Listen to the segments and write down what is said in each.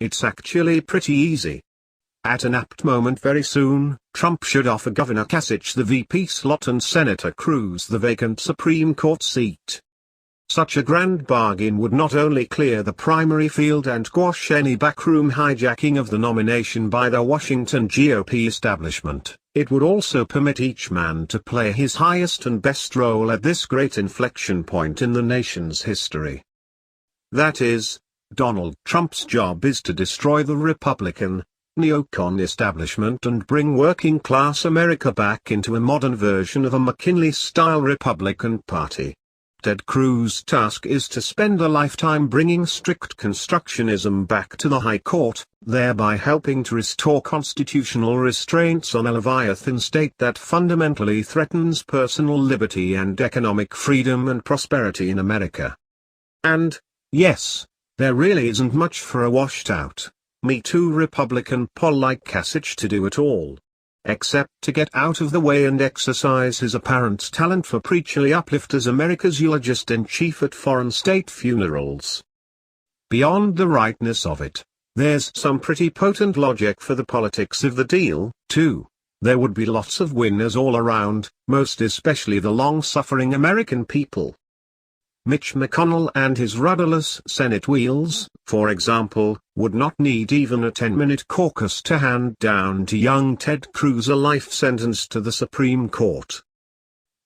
it's actually pretty easy. At an apt moment very soon, Trump should offer Governor Kasich the VP slot and Senator Cruz the vacant Supreme Court seat. Such a grand bargain would not only clear the primary field and quash any backroom hijacking of the nomination by the Washington GOP establishment, it would also permit each man to play his highest and best role at this great inflection point in the nation's history. That is, Donald Trump's job is to destroy the Republican, Neocon establishment and bring working-class America back into a modern version of a McKinley-style Republican Party. Ted Cruz's task is to spend a lifetime bringing strict constructionism back to the High Court, thereby helping to restore constitutional restraints on a leviathan state that fundamentally threatens personal liberty and economic freedom and prosperity in America. And, yes, there really isn't much for a washed-out, Me Too Republican Pol like Kasich to do at all. Except to get out of the way and exercise his apparent talent for preachily uplift as America's eulogist-in-chief at foreign state funerals. Beyond the rightness of it, there's some pretty potent logic for the politics of the deal, too. There would be lots of winners all around, most especially the long-suffering American people. Mitch McConnell and his rudderless Senate wheels, for example, would not need even a 10-minute caucus to hand down to young Ted Cruz a life sentence to the Supreme Court.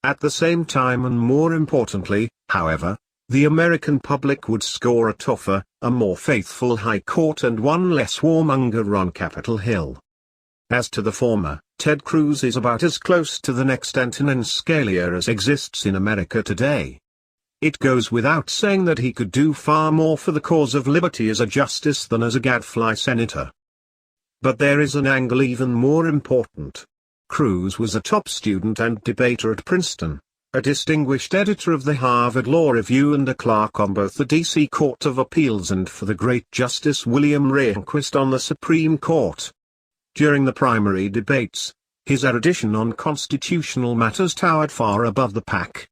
At the same time and more importantly, however, the American public would score a tougher, a more faithful High Court and one less warmonger on Capitol Hill. As to the former, Ted Cruz is about as close to the next Antonin Scalia as exists in America today. It goes without saying that he could do far more for the cause of liberty as a justice than as a gadfly senator. But there is an angle even more important. Cruz was a top student and debater at Princeton, a distinguished editor of the Harvard Law Review and a clerk on both the D.C. Court of Appeals and for the great Justice William Rehnquist on the Supreme Court. During the primary debates, his erudition on constitutional matters towered far above the pack.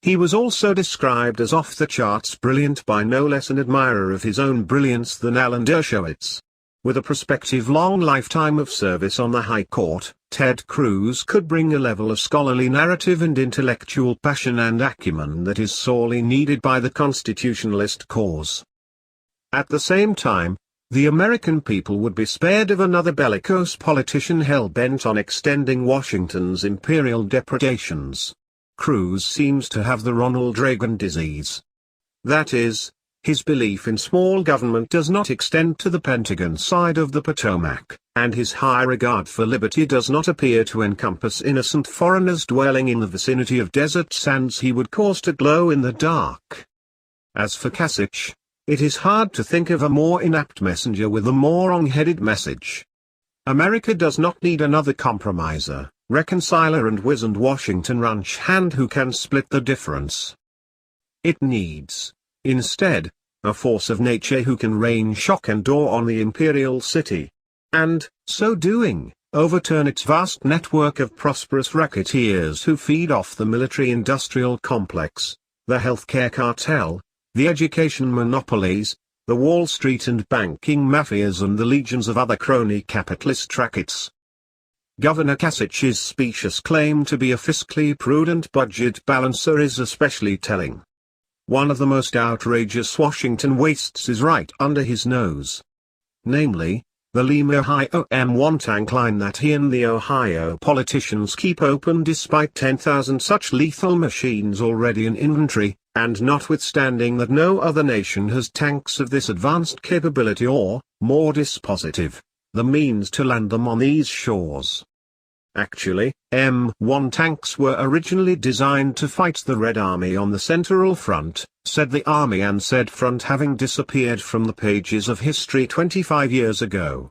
He was also described as off-the-charts brilliant by no less an admirer of his own brilliance than Alan Dershowitz. With a prospective long lifetime of service on the High Court, Ted Cruz could bring a level of scholarly narrative and intellectual passion and acumen that is sorely needed by the constitutionalist cause. At the same time, the American people would be spared of another bellicose politician hell-bent on extending Washington's imperial depredations. Cruz seems to have the Ronald Reagan disease. That is, his belief in small government does not extend to the Pentagon side of the Potomac, and his high regard for liberty does not appear to encompass innocent foreigners dwelling in the vicinity of desert sands he would cause to glow in the dark. As for Kasich, it is hard to think of a more inapt messenger with a more wrong-headed message. America does not need another compromiser, reconciler and wizened Washington ranch hand who can split the difference. It needs, instead, a force of nature who can rain shock and awe on the imperial city, and, so doing, overturn its vast network of prosperous racketeers who feed off the military-industrial complex, the healthcare cartel, the education monopolies, the Wall Street and banking mafias and the legions of other crony capitalist rackets. Governor Kasich's specious claim to be a fiscally prudent budget balancer is especially telling. One of the most outrageous Washington wastes is right under his nose. Namely, the Lima, Ohio M1 tank line that he and the Ohio politicians keep open despite 10,000 such lethal machines already in inventory, and notwithstanding that no other nation has tanks of this advanced capability or, more dispositive, the means to land them on these shores. Actually, M1 tanks were originally designed to fight the Red Army on the Central Front, said the Army and said front having disappeared from the pages of history 25 years ago.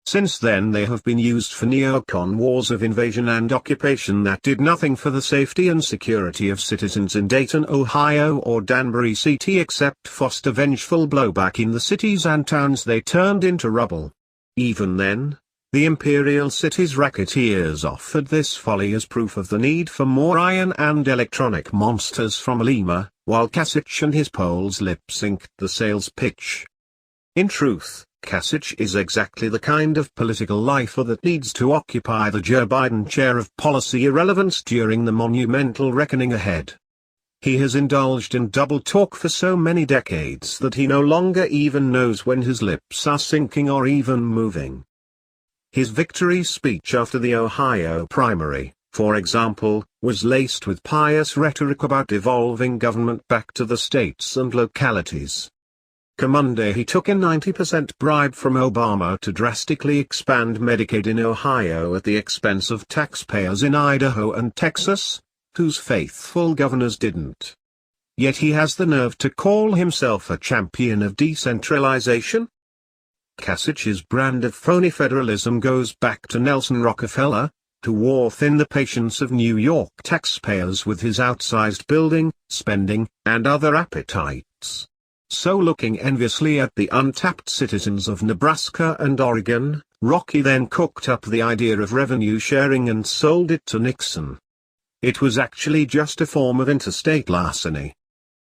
Since then they have been used for neocon wars of invasion and occupation that did nothing for the safety and security of citizens in Dayton, Ohio or Danbury CT except foster vengeful blowback in the cities and towns they turned into rubble. Even then, the imperial city's racketeers offered this folly as proof of the need for more iron and electronic monsters from Lima, while Kasich and his Poles lip-synced the sales pitch. In truth, Kasich is exactly the kind of political lifer that needs to occupy the Joe Biden chair of policy irrelevance during the monumental reckoning ahead. He has indulged in double talk for so many decades that he no longer even knows when his lips are sinking or even moving. His victory speech after the Ohio primary, for example, was laced with pious rhetoric about devolving government back to the states and localities. Monday he took a 90% bribe from Obama to drastically expand Medicaid in Ohio at the expense of taxpayers in Idaho and Texas, whose faithful governors didn't. Yet he has the nerve to call himself a champion of decentralization? Kasich's brand of phony federalism goes back to Nelson Rockefeller, to war thin the patience of New York taxpayers with his outsized building, spending, and other appetites. So looking enviously at the untapped citizens of Nebraska and Oregon, Rocky then cooked up the idea of revenue sharing and sold it to Nixon. It was actually just a form of interstate larceny.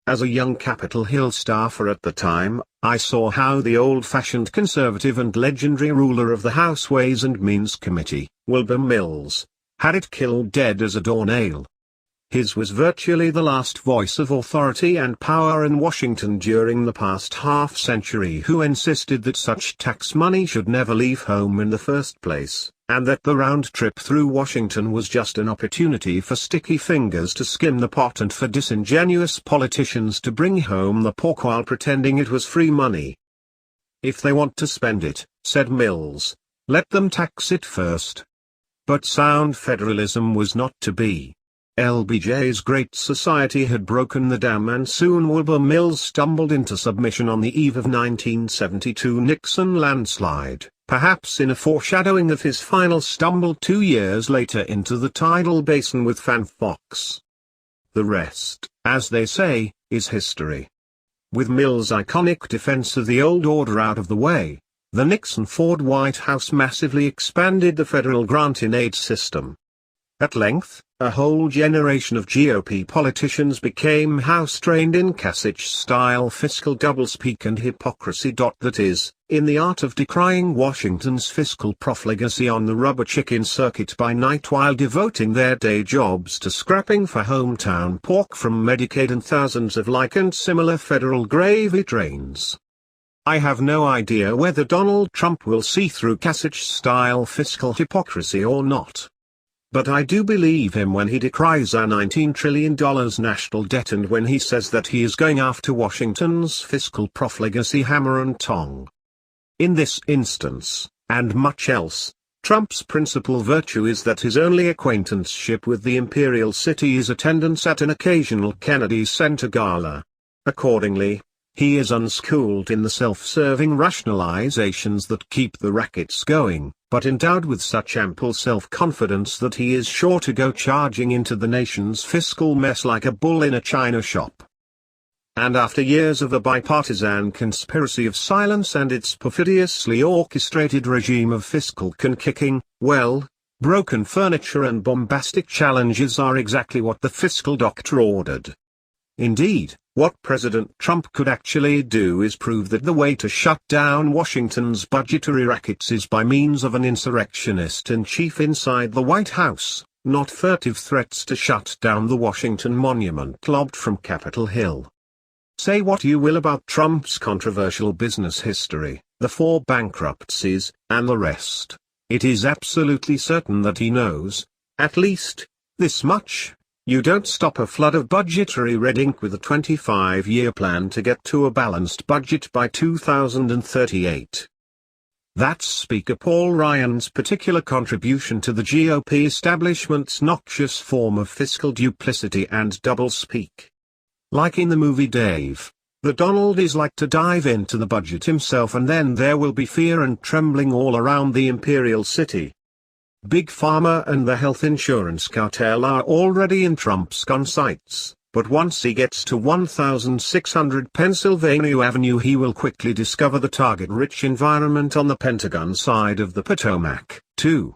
As a young Capitol Hill staffer at the time, I saw how the old-fashioned conservative and legendary ruler of the House Ways and Means Committee, Wilbur Mills, had it killed dead as a doornail. His was virtually the last voice of authority and power in Washington during the past half-century who insisted that such tax money should never leave home in the first place, and that the round trip through Washington was just an opportunity for sticky fingers to skim the pot and for disingenuous politicians to bring home the pork while pretending it was free money. If they want to spend it, said Mills, let them tax it first. But sound federalism was not to be. LBJ's Great Society had broken the dam and soon Wilbur Mills stumbled into submission on the eve of 1972 Nixon landslide, perhaps in a foreshadowing of his final stumble 2 years later into the tidal basin with Fan Fox. The rest, as they say, is history. With Mills' iconic defense of the old order out of the way, the Nixon-Ford White House massively expanded the federal grant-in-aid system. At length, a whole generation of GOP politicians became house-trained in Kasich-style fiscal doublespeak and hypocrisy. That is, in the art of decrying Washington's fiscal profligacy on the rubber chicken circuit by night while devoting their day jobs to scrapping for hometown pork from Medicaid and thousands of like and similar federal gravy trains. I have no idea whether Donald Trump will see through Kasich-style fiscal hypocrisy or not. But I do believe him when he decries our $19 trillion national debt and when he says that he is going after Washington's fiscal profligacy hammer and tong. In this instance, and much else, Trump's principal virtue is that his only acquaintanceship with the imperial city is attendance at an occasional Kennedy Center gala. Accordingly, he is unschooled in the self-serving rationalizations that keep the rackets going, but endowed with such ample self-confidence that he is sure to go charging into the nation's fiscal mess like a bull in a china shop. And after years of a bipartisan conspiracy of silence and its perfidiously orchestrated regime of fiscal can-kicking, well, broken furniture and bombastic challenges are exactly what the fiscal doctor ordered. Indeed, what President Trump could actually do is prove that the way to shut down Washington's budgetary rackets is by means of an insurrectionist-in-chief inside the White House, not furtive threats to shut down the Washington Monument lobbed from Capitol Hill. Say what you will about Trump's controversial business history, the 4 bankruptcies, and the rest, it is absolutely certain that he knows, at least, this much. You don't stop a flood of budgetary red ink with a 25-year plan to get to a balanced budget by 2038. That's Speaker Paul Ryan's particular contribution to the GOP establishment's noxious form of fiscal duplicity and doublespeak. Like in the movie Dave, the Donald is like to dive into the budget himself and then there will be fear and trembling all around the imperial city. Big Pharma and the health insurance cartel are already in Trump's gun sights, but once he gets to 1600 Pennsylvania Avenue he will quickly discover the target-rich environment on the Pentagon side of the Potomac, too.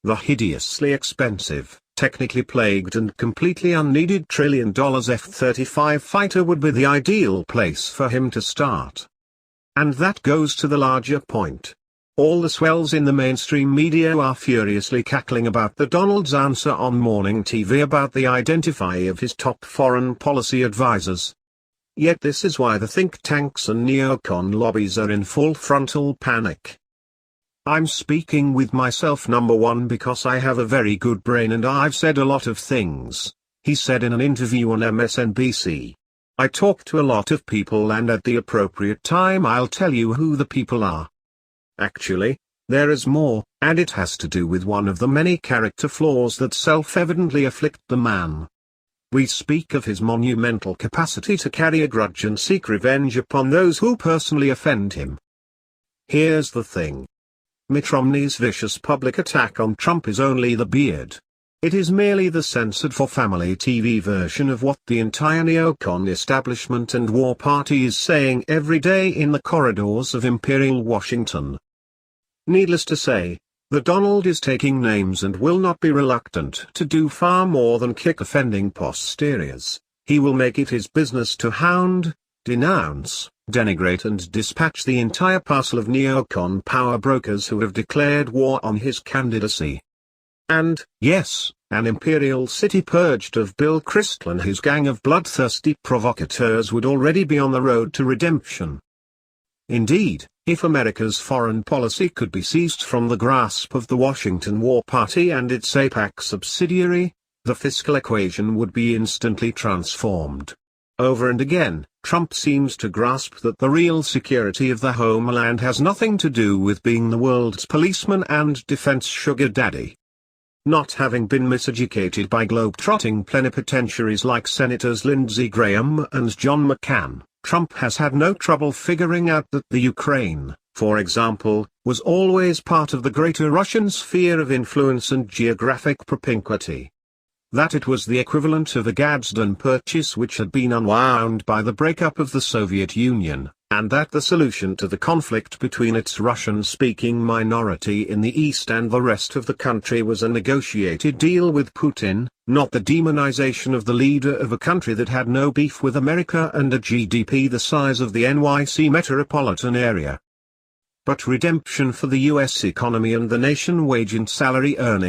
The hideously expensive, technically plagued and completely unneeded $1 trillion F-35 fighter would be the ideal place for him to start. And that goes to the larger point. All the swells in the mainstream media are furiously cackling about the Donald's answer on morning TV about the identity of his top foreign policy advisors. Yet this is why the think tanks and neocon lobbies are in full frontal panic. I'm speaking with myself, number one, because I have a very good brain and I've said a lot of things, he said in an interview on MSNBC. I talk to a lot of people and at the appropriate time I'll tell you who the people are. Actually, there is more, and it has to do with one of the many character flaws that self-evidently afflict the man. We speak of his monumental capacity to carry a grudge and seek revenge upon those who personally offend him. Here's the thing. Mitt Romney's vicious public attack on Trump is only the beard. It is merely the censored-for-family TV version of what the entire neocon establishment and war party is saying every day in the corridors of Imperial Washington. Needless to say, the Donald is taking names and will not be reluctant to do far more than kick offending posteriors. He will make it his business to hound, denounce, denigrate and dispatch the entire parcel of neocon power brokers who have declared war on his candidacy. And, yes, an imperial city purged of Bill Kristol and his gang of bloodthirsty provocateurs would already be on the road to redemption. Indeed, if America's foreign policy could be seized from the grasp of the Washington War Party and its AIPAC subsidiary, the fiscal equation would be instantly transformed. Over and again, Trump seems to grasp that the real security of the homeland has nothing to do with being the world's policeman and defense sugar daddy. Not having been miseducated by globe-trotting plenipotentiaries like Senators Lindsey Graham and John McCain, Trump has had no trouble figuring out that the Ukraine, for example, was always part of the greater Russian sphere of influence and geographic propinquity. That it was the equivalent of a Gadsden Purchase which had been unwound by the breakup of the Soviet Union, and that the solution to the conflict between its Russian-speaking minority in the East and the rest of the country was a negotiated deal with Putin, not the demonization of the leader of a country that had no beef with America and a GDP the size of the NYC metropolitan area. But redemption for the U.S. economy and the nation wage and salary earning